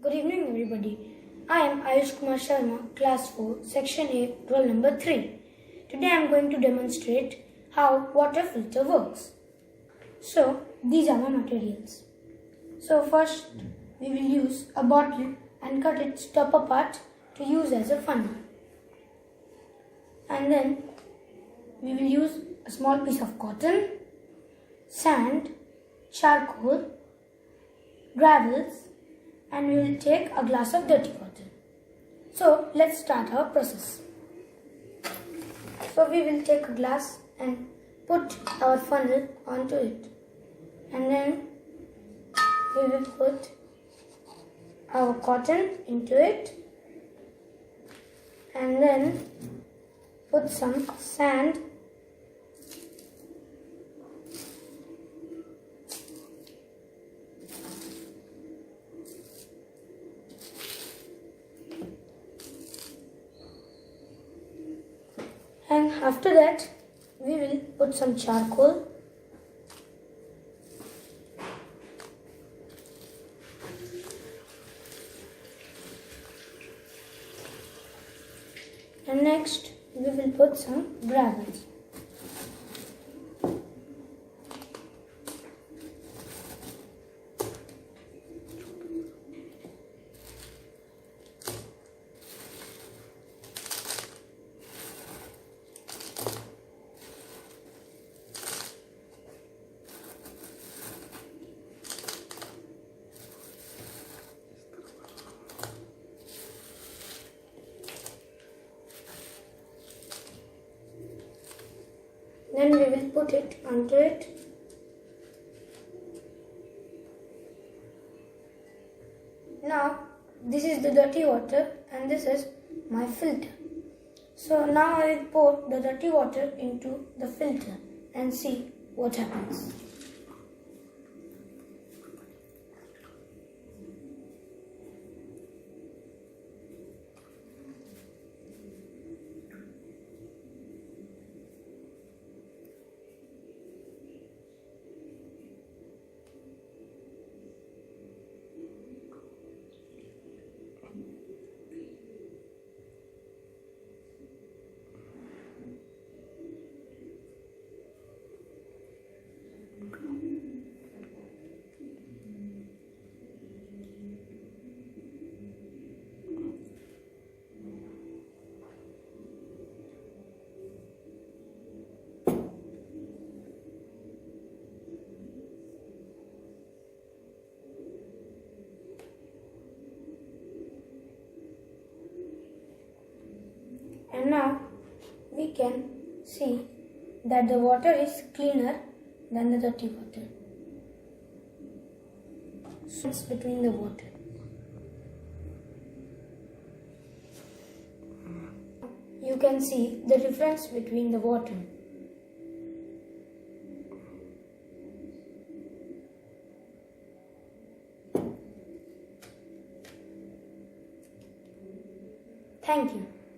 Good evening, everybody. I am Ayush Kumar Sharma, Class 4, Section A, Roll number 3. Today I am going to demonstrate how water filter works. So, these are my materials. So, first we will use a bottle and cut its top part to use as a funnel. And then we will use a small piece of cotton, sand, charcoal, gravels, and we will take a glass of dirty water. So let's start our process. So we will take a glass and put our funnel onto it, and then we will put our cotton into it, and then put some sand, and after that we will put some charcoal, and next we will put some gravels. Then we will put it onto it. Now this is the dirty water and this is my filter. So now I will pour the dirty water into the filter and see what happens. And now we can see that the water is cleaner than the dirty water. Difference between the water. You can see the difference between the water. Thank you.